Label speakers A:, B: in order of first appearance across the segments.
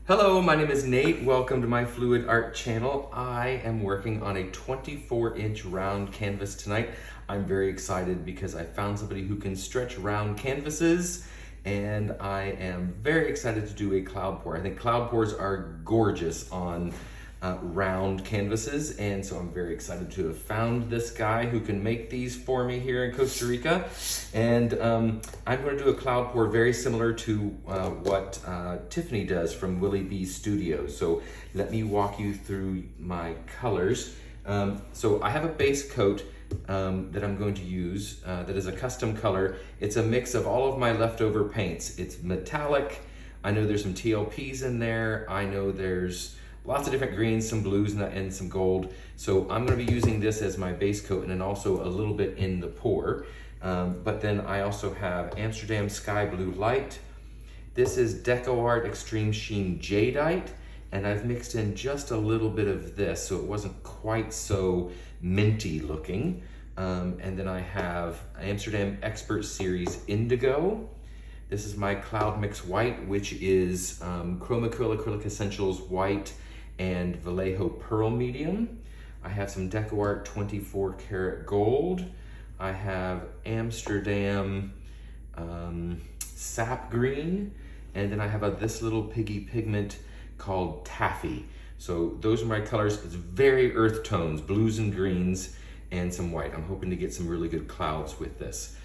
A: Hello, my name is Nate. Welcome to my Fluid Art channel. I am working on a 24-inch round canvas tonight. I'm very excited because I found somebody who can stretch round canvases, and I am very excited to do a cloud pour. I think cloud pours are gorgeous on round canvases, and so I'm very excited to have found this guy who can make these for me here in Costa Rica. And I'm going to do a cloud pour very similar to what Tiffany does from Willie B Studios. So let me walk you through my colors. So I have a base coat that I'm going to use that is a custom color. It's a mix of all of my leftover paints. It's metallic. I know there's some TLPs in there. I know there's lots of different greens, some blues and some gold. So I'm gonna be using this as my base coat and then also a little bit in the pour. But then I also have Amsterdam Sky Blue Light. This is DecoArt Extreme Sheen Jadeite, and I've mixed in just a little bit of this so it wasn't quite so minty looking. And then I have Amsterdam Expert Series Indigo. This is my Cloud Mix White, which is Chromacryl Acrylic Essentials White and Vallejo Pearl Medium. I have some DecoArt 24 karat gold. I have Amsterdam Sap Green, and then I have this little Piggy pigment called Taffy. So those are my colors. It's very earth tones, blues and greens, and some white. I'm hoping to get some really good clouds with this.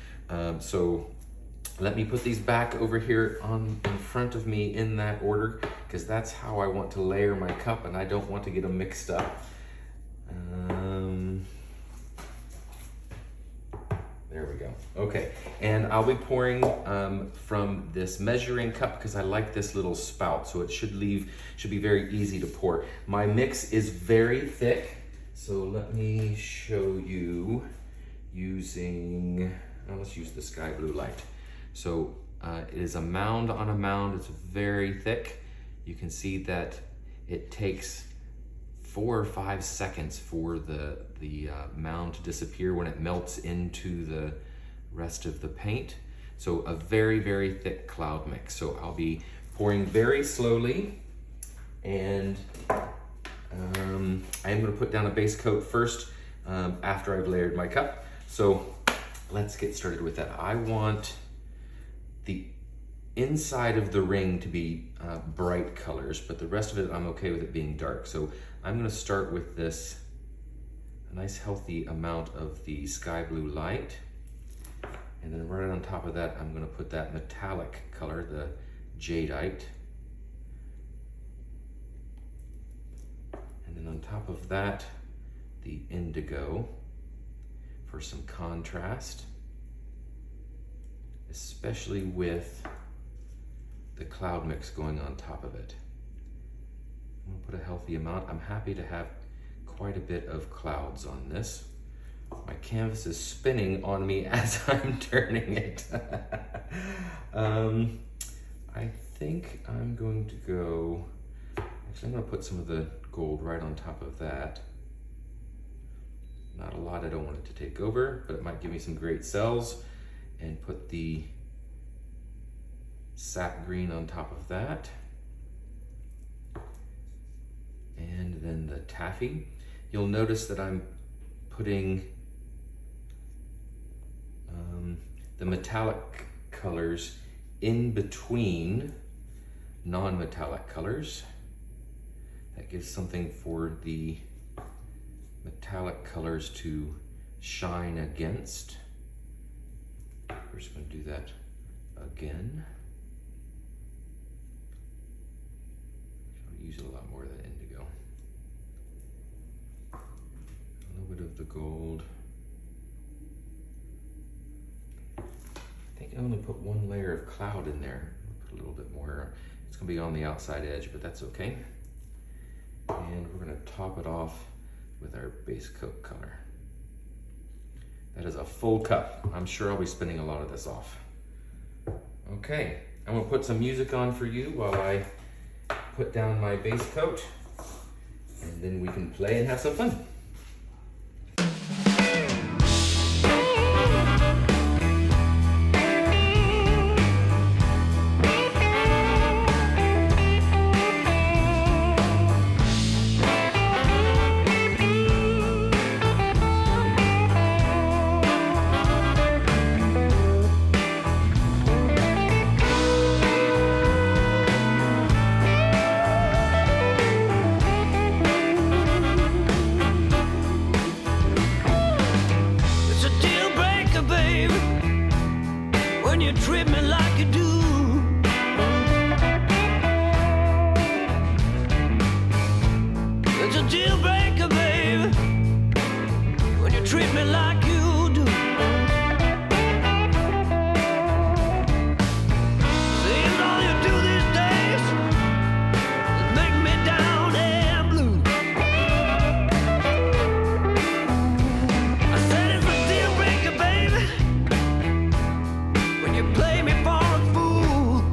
A: So let me put these back over here in front of me in that order, because that's how I want to layer my cup, and I don't want to get them mixed up. There we go. Okay, and I'll be pouring from this measuring cup because I like this little spout, so it should be very easy to pour. My mix is very thick, so let me show you using, let's use the Sky Blue Light. So it is a mound on a mound. It's very thick. You can see that it takes 4 or 5 seconds for the mound to disappear when it melts into the rest of the paint. So a very, very thick cloud mix. So I'll be pouring very slowly, and I am going to put down a base coat first after I've layered my cup. So let's get started with that. I want the inside of the ring to be bright colors, but the rest of it, I'm okay with it being dark. So I'm gonna start with this, a nice healthy amount of the Sky Blue Light. And then right on top of that, I'm gonna put that metallic color, the Jadeite. And then on top of that, the Indigo for some contrast, especially with the cloud mix going on top of it. I'm gonna put a healthy amount. I'm happy to have quite a bit of clouds on this. My canvas is spinning on me as I'm turning it. I think I'm going to go, actually I'm gonna put some of the gold right on top of that. Not a lot, I don't want it to take over, but it might give me some great cells. And put the sap green on top of that. And then the taffy. You'll notice that I'm putting the metallic colors in between non-metallic colors. That gives something for the metallic colors to shine against. We're just going to do that again. I'll use a lot more of that indigo. A little bit of the gold. I think I'm going to put one layer of cloud in there. I'll put a little bit more. It's going to be on the outside edge, but that's okay. And we're going to top it off with our base coat color. That is a full cup. I'm sure I'll be spinning a lot of this off. Okay, I'm gonna put some music on for you while I put down my base coat, and then we can play and have some fun.
B: Treat me like you do. It's a deal breaker, baby, when you treat me like you do. Seems all you do these days is make me down and blue. I said it's a deal breaker, baby, you play me for a fool.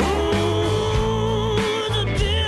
B: Ooh, it's a deal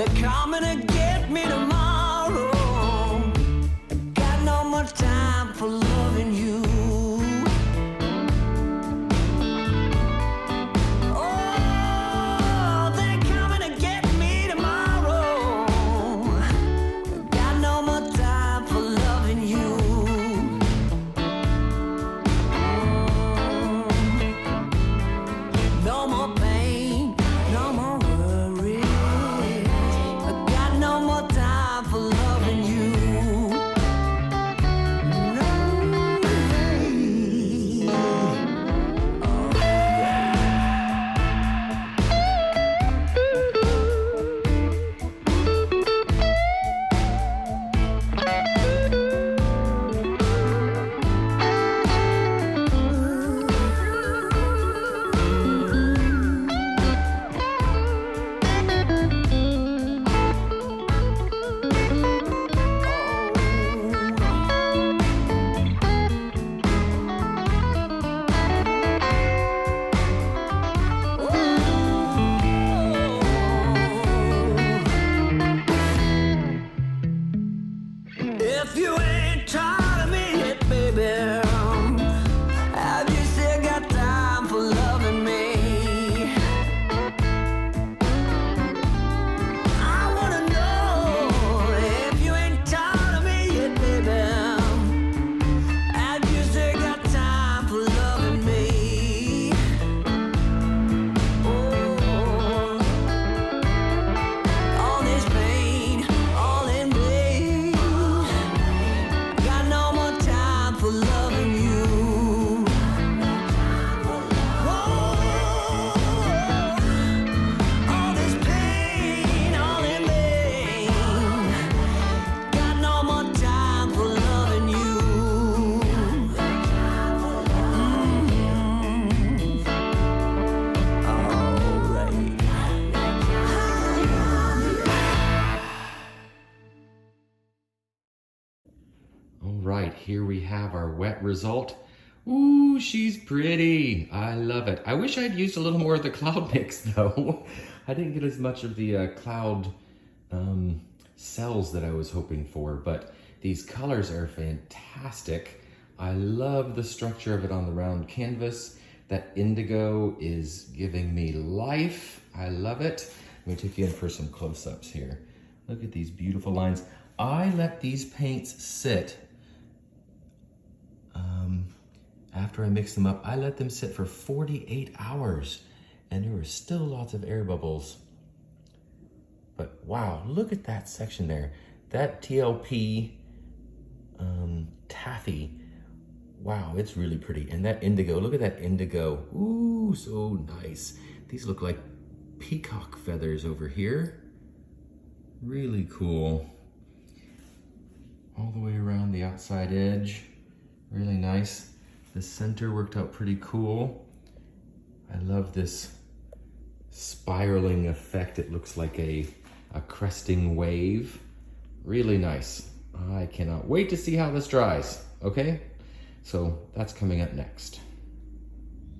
B: They're coming to get me tomorrow. Got no more time for loving you. If you ain't tired of me yet, baby, have you still got time for loving me? I wanna know if you ain't tired of me yet, baby, have you still got time for loving me? Oh, all this pain, all in me.
A: Right, here we have our wet result. Ooh, she's pretty. I love it. I wish I'd used a little more of the cloud mix though. I didn't get as much of the cloud cells that I was hoping for, but these colors are fantastic. I love the structure of it on the round canvas. That indigo is giving me life. I love it. Let me take you in for some close-ups here. Look at these beautiful lines. I let these paints sit after I mix them up. I let them sit for 48 hours and there were still lots of air bubbles. But wow, look at that section there. That TLP taffy, wow, it's really pretty. And that indigo, look at that indigo. Ooh, so nice. These look like peacock feathers over here. Really cool. All the way around the outside edge. Really nice. The center worked out pretty cool. I love this spiraling effect. It looks like a cresting wave. Really nice. I cannot wait to see how this dries, okay? So that's coming up next.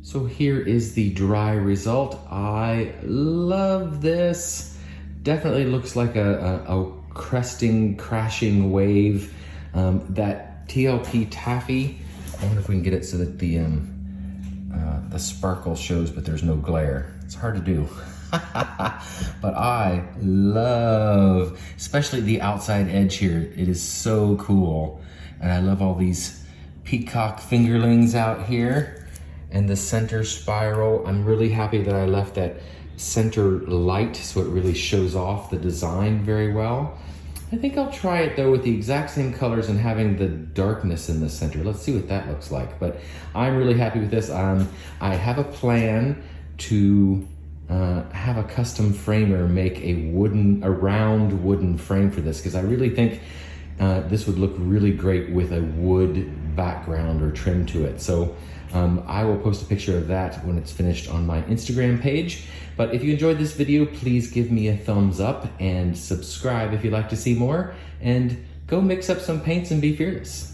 A: So here is the dry result. I love this. Definitely looks like a cresting, crashing wave. That TLP taffy, I wonder if we can get it so that the sparkle shows, but there's no glare. It's hard to do. But I love, especially the outside edge here. It is so cool. And I love all these peacock fingerlings out here. And the center spiral, I'm really happy that I left that center light so it really shows off the design very well. I think I'll try it though with the exact same colors and having the darkness in the center. Let's see what that looks like. But I'm really happy with this. I have a plan to have a custom framer make a round wooden frame for this, because I really think this would look really great with a wood background or trim to it. So I will post a picture of that when it's finished on my Instagram page. But if you enjoyed this video, please give me a thumbs up and subscribe if you'd like to see more. And go mix up some paints and be fearless.